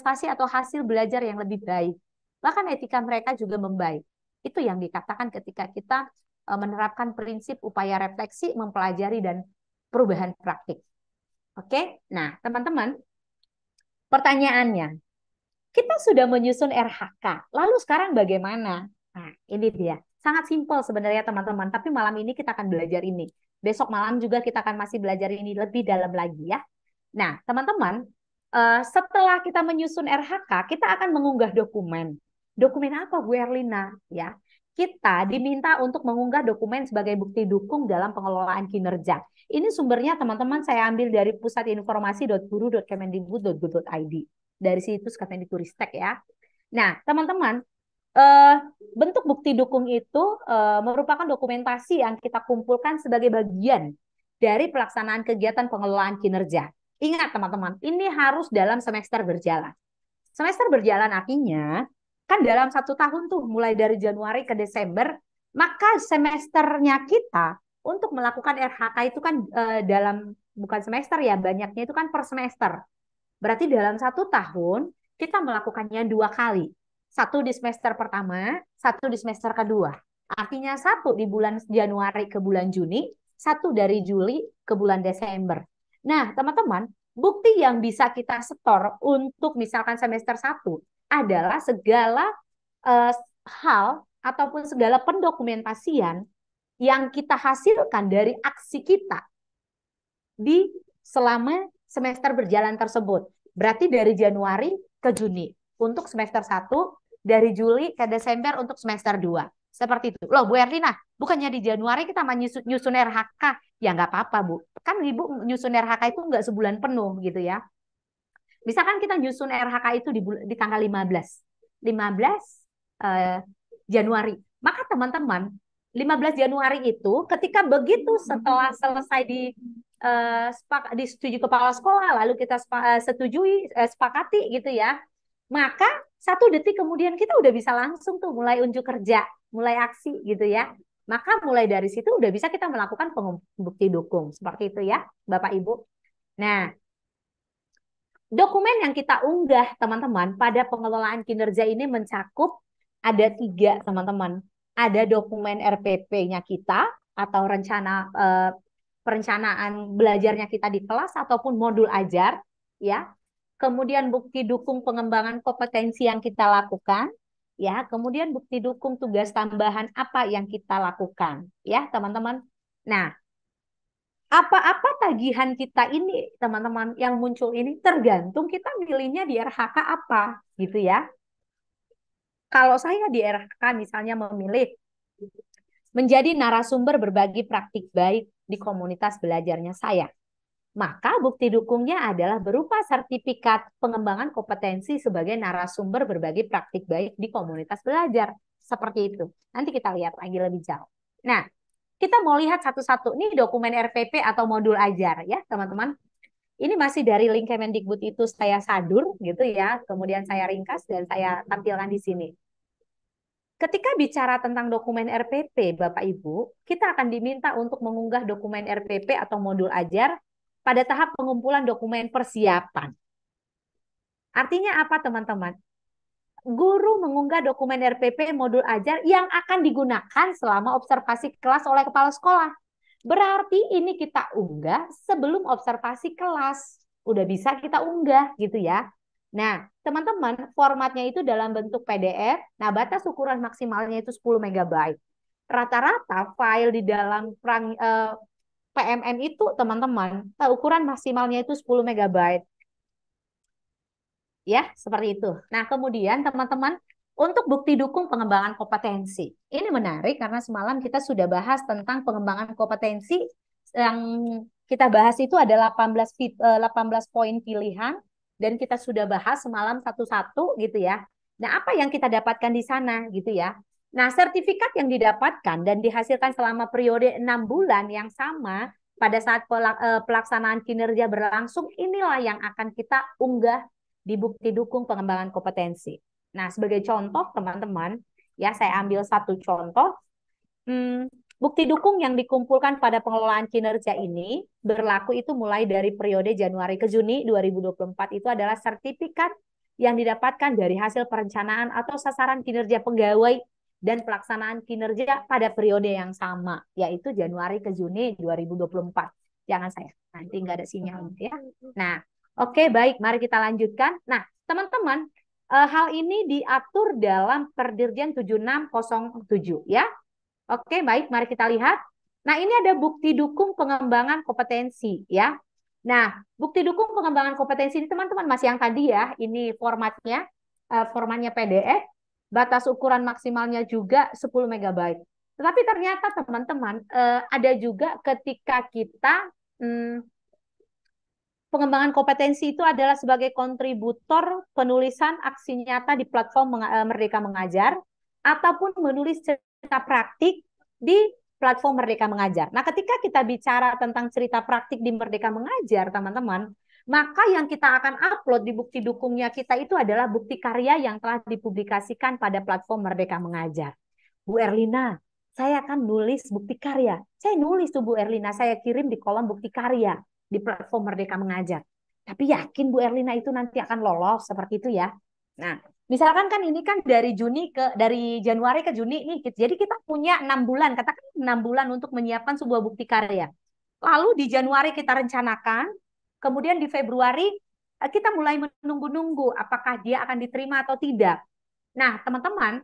prestasi atau hasil belajar yang lebih baik. Bahkan etika mereka juga membaik. Itu yang dikatakan ketika kita menerapkan prinsip upaya refleksi, mempelajari, dan perubahan praktik. Oke, nah teman-teman, pertanyaannya, kita sudah menyusun RHK, lalu sekarang bagaimana? Nah, ini dia. Sangat simpel sebenarnya teman-teman, tapi malam ini kita akan belajar ini. Besok malam juga kita akan masih belajar ini lebih dalam lagi ya. Nah, teman-teman, setelah kita menyusun RHK, kita akan mengunggah dokumen. Dokumen apa, Bu Erlina? Ya, kita diminta untuk mengunggah dokumen sebagai bukti dukung dalam pengelolaan kinerja. Ini sumbernya teman-teman saya ambil dari pusatinformasi.guru.kemendikbud.go.id, dari situs Kemendikbudristek ya. Nah, teman-teman, bentuk bukti dukung itu merupakan dokumentasi yang kita kumpulkan sebagai bagian dari pelaksanaan kegiatan pengelolaan kinerja. Ingat teman-teman, ini harus dalam semester berjalan. Semester berjalan artinya, kan dalam 1 tahun tuh, mulai dari Januari ke Desember, maka semesternya kita untuk melakukan RHK itu kan dalam, bukan semester ya, banyaknya itu kan per semester. Berarti dalam 1 tahun, kita melakukannya 2 kali. Satu di semester pertama, satu di semester kedua. Artinya satu di bulan Januari ke bulan Juni, satu dari Juli ke bulan Desember. Nah, teman-teman, bukti yang bisa kita setor untuk misalkan semester 1 adalah segala hal ataupun segala pendokumentasian yang kita hasilkan dari aksi kita di selama semester berjalan tersebut. Berarti dari Januari ke Juni untuk semester 1, dari Juli ke Desember untuk semester 2. Seperti itu. Loh Bu Erlina, bukannya di Januari kita nyusun RHK? Ya nggak apa-apa Bu. Kan Ibu nyusun RHK itu nggak sebulan penuh gitu ya. Misalkan kita nyusun RHK itu di tanggal 15 Januari. Maka teman-teman, 15 Januari itu ketika begitu setelah selesai disetujui kepala sekolah, lalu kita sepakati gitu ya, maka 1 detik kemudian kita udah bisa langsung tuh mulai unjuk kerja, mulai aksi gitu ya. Maka mulai dari situ udah bisa kita melakukan bukti dukung. Seperti itu ya, Bapak Ibu. Nah, dokumen yang kita unggah, teman-teman, pada pengelolaan kinerja ini mencakup ada 3, teman-teman. Ada dokumen RPP-nya kita atau perencanaan belajarnya kita di kelas ataupun modul ajar, ya. Kemudian bukti dukung pengembangan kompetensi yang kita lakukan, ya. Kemudian bukti dukung tugas tambahan apa yang kita lakukan, ya, teman-teman. Nah, apa-apa tagihan kita ini, teman-teman, yang muncul ini tergantung kita milihnya di RHK apa, gitu ya. Kalau saya di RHK misalnya memilih menjadi narasumber berbagi praktik baik di komunitas belajarnya saya, maka bukti dukungnya adalah berupa sertifikat pengembangan kompetensi sebagai narasumber berbagi praktik baik di komunitas belajar. Seperti itu. Nanti kita lihat lagi lebih jauh. Nah, kita mau lihat satu-satu nih dokumen RPP atau modul ajar ya, teman-teman. Ini masih dari link Kemendikbud itu saya sadur gitu ya, kemudian saya ringkas dan saya tampilkan di sini. Ketika bicara tentang dokumen RPP, Bapak Ibu, kita akan diminta untuk mengunggah dokumen RPP atau modul ajar pada tahap pengumpulan dokumen persiapan. Artinya apa, teman-teman? Guru mengunggah dokumen RPP modul ajar yang akan digunakan selama observasi kelas oleh kepala sekolah. Berarti ini kita unggah sebelum observasi kelas. Udah bisa kita unggah gitu ya. Nah, teman-teman, formatnya itu dalam bentuk PDF. Nah, batas ukuran maksimalnya itu 10 MB. Rata-rata file di dalam PMN itu, teman-teman, ukuran maksimalnya itu 10 MB. Ya, seperti itu. Nah, kemudian teman-teman, untuk bukti dukung pengembangan kompetensi. Ini menarik karena semalam kita sudah bahas tentang pengembangan kompetensi. Yang kita bahas itu ada 18 poin pilihan dan kita sudah bahas semalam satu-satu gitu ya. Nah, apa yang kita dapatkan di sana gitu ya. Nah, sertifikat yang didapatkan dan dihasilkan selama periode 6 bulan yang sama pada saat pelaksanaan kinerja berlangsung, inilah yang akan kita unggah di bukti dukung pengembangan kompetensi. Nah, sebagai contoh, teman-teman, ya saya ambil satu contoh. Bukti dukung yang dikumpulkan pada pengelolaan kinerja ini berlaku itu mulai dari periode Januari ke Juni 2024 itu adalah sertifikat yang didapatkan dari hasil perencanaan atau sasaran kinerja pegawai dan pelaksanaan kinerja pada periode yang sama, yaitu Januari ke Juni 2024. Jangan saya, nanti nggak ada sinyal ya. Nah, oke, baik, mari kita lanjutkan. Nah, teman-teman, hal ini diatur dalam Perdirjen 7607 ya. Oke, baik, mari kita lihat. Nah, ini ada bukti dukung pengembangan kompetensi ya. Nah, bukti dukung pengembangan kompetensi ini teman-teman masih yang tadi ya. Ini formatnya PDF, batas ukuran maksimalnya juga 10 MB. Tetapi ternyata teman-teman ada juga ketika kita pengembangan kompetensi itu adalah sebagai kontributor penulisan aksi nyata di platform Merdeka Mengajar ataupun menulis cerita praktik di platform Merdeka Mengajar. Nah, ketika kita bicara tentang cerita praktik di Merdeka Mengajar, teman-teman, maka yang kita akan upload di bukti dukungnya kita itu adalah bukti karya yang telah dipublikasikan pada platform Merdeka Mengajar. Bu Erlina, saya akan nulis bukti karya. Saya nulis tuh Bu Erlina, saya kirim di kolom bukti karya di platform Merdeka Mengajar. Tapi yakin Bu Erlina itu nanti akan lolos seperti itu ya. Nah, misalkan kan ini kan dari Januari ke Juni nih. Jadi kita punya 6 bulan, katakan 6 bulan untuk menyiapkan sebuah bukti karya. Lalu di Januari kita rencanakan, kemudian di Februari kita mulai menunggu-nunggu apakah dia akan diterima atau tidak. Nah, teman-teman,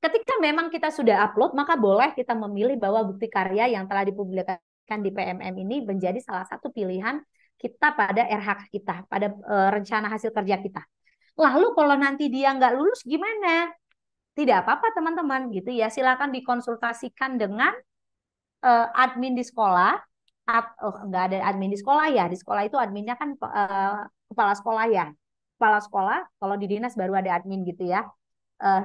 ketika memang kita sudah upload, maka boleh kita memilih bahwa bukti karya yang telah dipublikasikan di PMM ini menjadi salah satu pilihan kita pada RH kita, pada rencana hasil kerja kita. Lalu kalau nanti dia nggak lulus gimana? Tidak apa-apa teman-teman gitu ya. Silakan dikonsultasikan dengan admin di sekolah. Nggak ada admin di sekolah ya. Di sekolah itu adminnya kan kepala sekolah ya. Kepala sekolah, kalau di dinas baru ada admin gitu ya.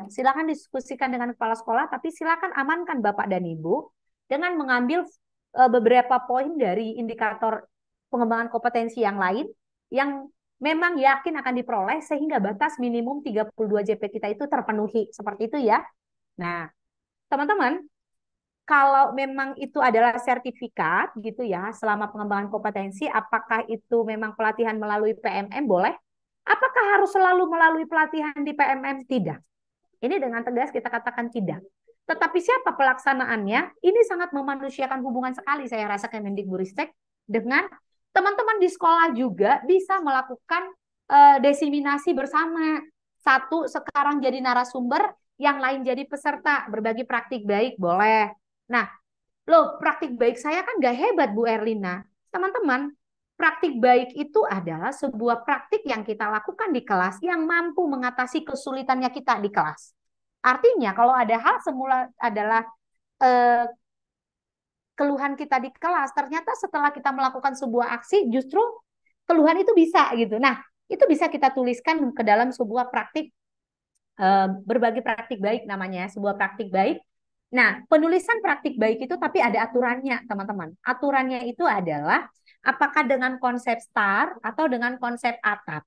Silakan diskusikan dengan kepala sekolah, tapi silakan amankan Bapak dan Ibu dengan mengambil beberapa poin dari indikator pengembangan kompetensi yang lain yang memang yakin akan diperoleh sehingga batas minimum 32 JP kita itu terpenuhi. Seperti itu ya. Nah, teman-teman, kalau memang itu adalah sertifikat gitu ya, selama pengembangan kompetensi, apakah itu memang pelatihan melalui PMM boleh? Apakah harus selalu melalui pelatihan di PMM? Tidak. Ini dengan tegas kita katakan tidak. Tetapi siapa pelaksanaannya? Ini sangat memanusiakan hubungan sekali saya rasa Kemendikbudristek dengan teman-teman di sekolah juga bisa melakukan desiminasi bersama. Satu sekarang jadi narasumber, yang lain jadi peserta, berbagi praktik baik, boleh. Nah, loh praktik baik saya kan gak hebat Bu Erlina. Teman-teman, praktik baik itu adalah sebuah praktik yang kita lakukan di kelas yang mampu mengatasi kesulitannya kita di kelas. Artinya kalau ada hal semula adalah keluhan kita di kelas, ternyata setelah kita melakukan sebuah aksi justru keluhan itu bisa gitu. Nah, itu bisa kita tuliskan ke dalam sebuah praktik berbagi praktik baik namanya, sebuah praktik baik. Nah, penulisan praktik baik itu tapi ada aturannya, teman-teman. Aturannya itu adalah apakah dengan konsep STAR atau dengan konsep atap.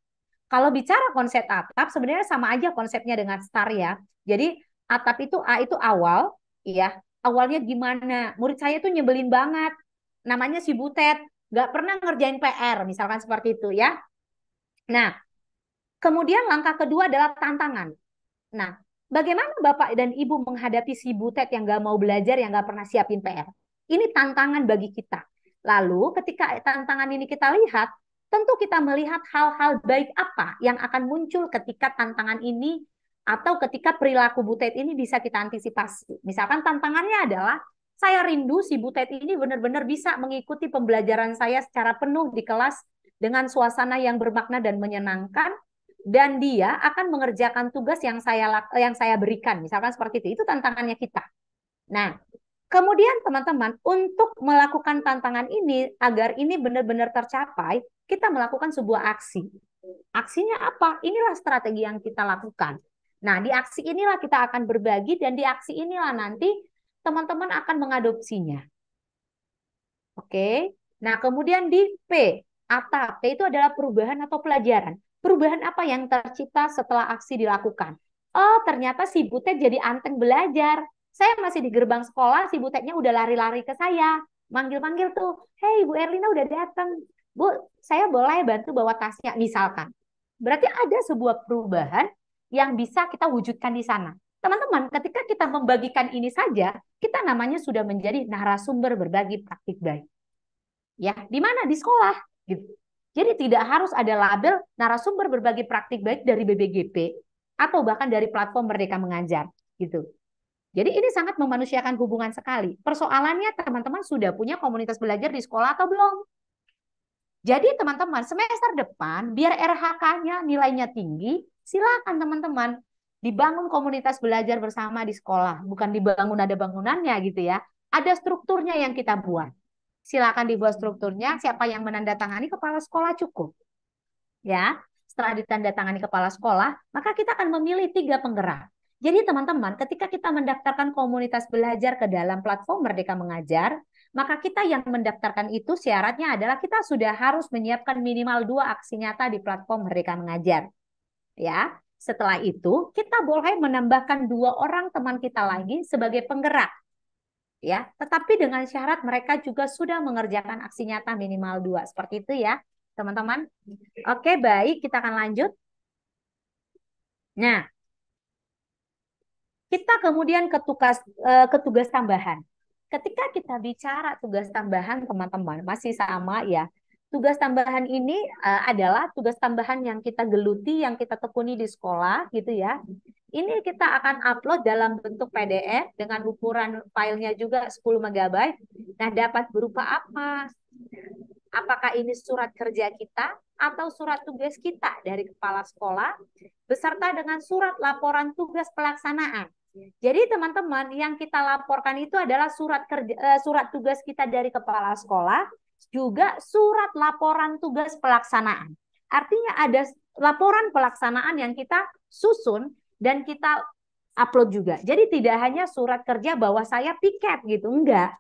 Kalau bicara konsep atap, sebenarnya sama aja konsepnya dengan STAR ya. Jadi atap itu A itu awal, ya. Awalnya gimana? Murid saya tuh nyebelin banget. Namanya si Butet, nggak pernah ngerjain PR, misalkan seperti itu ya. Nah, kemudian langkah kedua adalah tantangan. Nah, bagaimana Bapak dan Ibu menghadapi si Butet yang nggak mau belajar, yang nggak pernah siapin PR? Ini tantangan bagi kita. Lalu ketika tantangan ini kita lihat, tentu kita melihat hal-hal baik apa yang akan muncul ketika tantangan ini atau ketika perilaku Butet ini bisa kita antisipasi. Misalkan tantangannya adalah, saya rindu si Butet ini benar-benar bisa mengikuti pembelajaran saya secara penuh di kelas dengan suasana yang bermakna dan menyenangkan, dan dia akan mengerjakan tugas yang saya berikan, misalkan seperti itu tantangannya kita. Nah, kemudian teman-teman, untuk melakukan tantangan ini agar ini benar-benar tercapai, kita melakukan sebuah aksi. Aksinya apa? Inilah strategi yang kita lakukan. Nah, di aksi inilah kita akan berbagi, dan di aksi inilah nanti teman-teman akan mengadopsinya. Oke. Nah, kemudian di P, ATA. P itu adalah perubahan atau pelajaran. Perubahan apa yang tercipta setelah aksi dilakukan? Oh, ternyata si Butet jadi anteng belajar. Saya masih di gerbang sekolah, si Butetnya udah lari-lari ke saya. Manggil-manggil tuh, "Hey, Bu Erlina udah datang. Bu, saya boleh bantu bawa tasnya," misalkan. Berarti ada sebuah perubahan yang bisa kita wujudkan di sana. Teman-teman, ketika kita membagikan ini saja, kita namanya sudah menjadi narasumber berbagi praktik baik. Ya, di mana? Di sekolah, gitu. Jadi tidak harus ada label narasumber berbagi praktik baik dari BBGP atau bahkan dari platform Merdeka Mengajar, gitu. Jadi ini sangat memanusiakan hubungan sekali. Persoalannya teman-teman sudah punya komunitas belajar di sekolah atau belum? Jadi teman-teman semester depan biar RHK-nya nilainya tinggi, silakan teman-teman dibangun komunitas belajar bersama di sekolah. Bukan dibangun ada bangunannya gitu ya. Ada strukturnya yang kita buat. Silakan dibuat strukturnya, siapa yang menandatangani kepala sekolah cukup. Ya, setelah ditandatangani kepala sekolah, maka kita akan memilih 3 penggerak. Jadi teman-teman, ketika kita mendaftarkan komunitas belajar ke dalam platform Merdeka Mengajar, maka kita yang mendaftarkan itu syaratnya adalah kita sudah harus menyiapkan minimal 2 aksi nyata di platform Merdeka Mengajar. Ya, setelah itu kita boleh menambahkan 2 orang teman kita lagi sebagai penggerak. Ya, tetapi dengan syarat mereka juga sudah mengerjakan aksi nyata minimal 2. Seperti itu ya, teman-teman. Oke, baik, kita akan lanjut. Nah, kita kemudian ke tugas tambahan. Ketika kita bicara tugas tambahan, teman-teman, masih sama ya. Tugas tambahan ini adalah tugas tambahan yang kita geluti, yang kita tekuni di sekolah, gitu ya. Ini kita akan upload dalam bentuk PDF dengan ukuran filenya juga 10 MB. Nah, dapat berupa apa? Apakah ini surat kerja kita atau surat tugas kita dari kepala sekolah beserta dengan surat laporan tugas pelaksanaan. Jadi teman-teman yang kita laporkan itu adalah surat tugas kita dari kepala sekolah, juga surat laporan tugas pelaksanaan. Artinya ada laporan pelaksanaan yang kita susun dan kita upload juga. Jadi tidak hanya surat kerja bahwa saya piket gitu, enggak.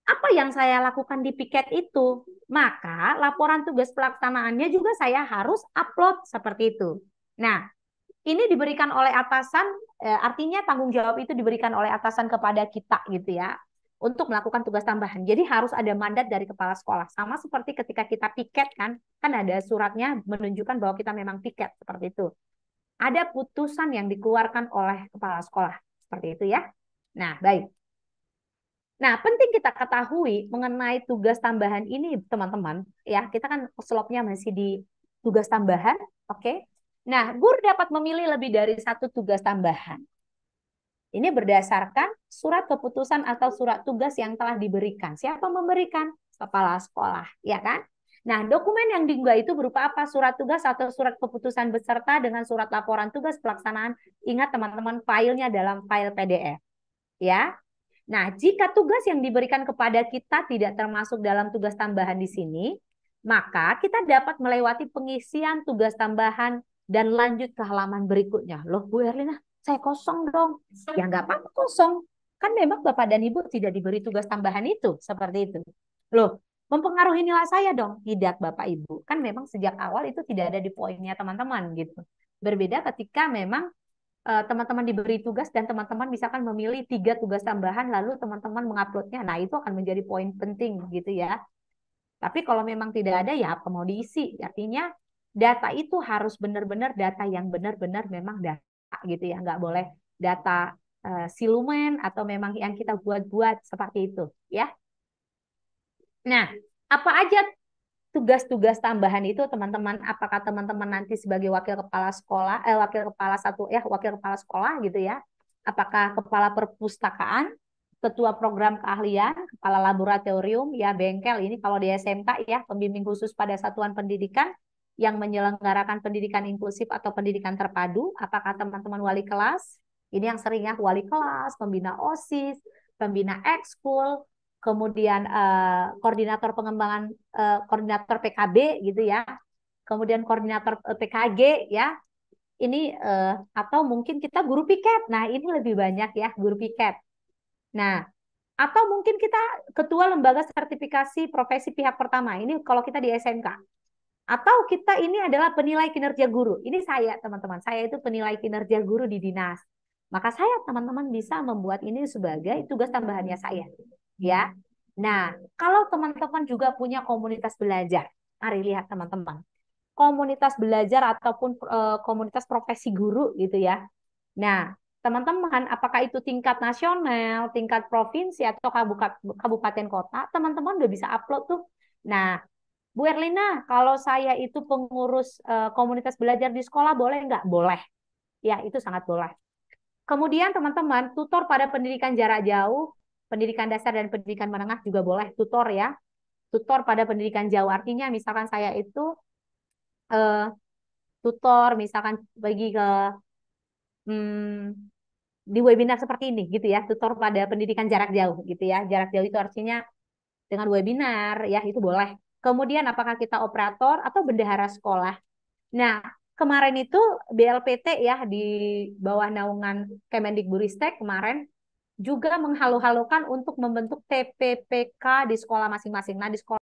Apa yang saya lakukan di piket itu? Maka laporan tugas pelaksanaannya juga saya harus upload seperti itu. Nah, ini diberikan oleh atasan, artinya tanggung jawab itu diberikan oleh atasan kepada kita gitu ya, untuk melakukan tugas tambahan. Jadi harus ada mandat dari kepala sekolah. Sama seperti ketika kita piket kan ada suratnya menunjukkan bahwa kita memang piket seperti itu. Ada putusan yang dikeluarkan oleh kepala sekolah seperti itu ya. Nah, baik. Nah, penting kita ketahui mengenai tugas tambahan ini, teman-teman. Ya, kita kan slotnya masih di tugas tambahan, oke? Nah, guru dapat memilih lebih dari 1 tugas tambahan. Ini berdasarkan surat keputusan atau surat tugas yang telah diberikan. Siapa memberikan? Kepala sekolah, ya kan? Nah, dokumen yang diunggah itu berupa apa? Surat tugas atau surat keputusan beserta dengan surat laporan tugas pelaksanaan. Ingat teman-teman, filenya dalam file PDF. Ya, nah, jika tugas yang diberikan kepada kita tidak termasuk dalam tugas tambahan di sini, maka kita dapat melewati pengisian tugas tambahan dan lanjut ke halaman berikutnya. Loh, Bu Erlina, saya kosong dong. Ya nggak apa-apa kosong. Kan memang Bapak dan Ibu tidak diberi tugas tambahan itu, seperti itu. Loh, mempengaruhi nilai saya dong? Tidak, Bapak Ibu. Kan memang sejak awal itu tidak ada di poinnya teman-teman gitu. Berbeda ketika memang teman-teman diberi tugas dan teman-teman misalkan memilih 3 tugas tambahan lalu teman-teman menguploadnya. Nah, itu akan menjadi poin penting gitu ya. Tapi kalau memang tidak ada ya apa mau diisi. Artinya data itu harus benar-benar data yang benar-benar memang data gitu ya. Nggak boleh data siluman atau memang yang kita buat-buat seperti itu ya. Nah, apa aja tugas-tugas tambahan itu teman-teman, apakah teman-teman nanti sebagai wakil kepala sekolah, wakil kepala sekolah gitu ya, apakah kepala perpustakaan, ketua program keahlian, kepala laboratorium, ya bengkel ini kalau di SMK ya, pembimbing khusus pada satuan pendidikan yang menyelenggarakan pendidikan inklusif atau pendidikan terpadu, apakah teman-teman wali kelas, ini yang sering ya, wali kelas, pembina OSIS, pembina ekskul, kemudian koordinator pengembangan, koordinator PKB gitu ya, kemudian koordinator PKG ya, ini atau mungkin kita guru piket. Nah, ini lebih banyak ya guru piket. Nah, atau mungkin kita ketua lembaga sertifikasi profesi pihak pertama. Ini kalau kita di SMK. Atau kita ini adalah penilai kinerja guru. Ini saya, teman-teman. Saya itu penilai kinerja guru di dinas. Maka saya, teman-teman, bisa membuat ini sebagai tugas tambahannya saya. Ya. Nah, kalau teman-teman juga punya komunitas belajar, mari lihat teman-teman. komunitas belajar ataupun komunitas profesi guru gitu ya. Nah, teman-teman, apakah itu tingkat nasional, tingkat provinsi, atau kabupaten kota, teman-teman udah bisa upload tuh. Nah, Bu Erlina, kalau saya itu pengurus komunitas belajar di sekolah, boleh nggak? Boleh. Ya, itu sangat boleh. Kemudian teman-teman, tutor pada pendidikan jarak jauh, pendidikan dasar dan pendidikan menengah juga boleh tutor ya. Tutor pada pendidikan jauh artinya misalkan saya itu eh, tutor misalkan bagi ke hmm, di webinar seperti ini gitu ya, tutor pada pendidikan jarak jauh gitu ya. Jarak jauh itu artinya dengan webinar ya, itu boleh. Kemudian apakah kita operator atau bendahara sekolah? Nah, kemarin itu BLPT ya di bawah naungan Kemendikbudristek kemarin juga menghalu-halukan untuk membentuk TPPK di sekolah masing-masing. Nah, di sekolah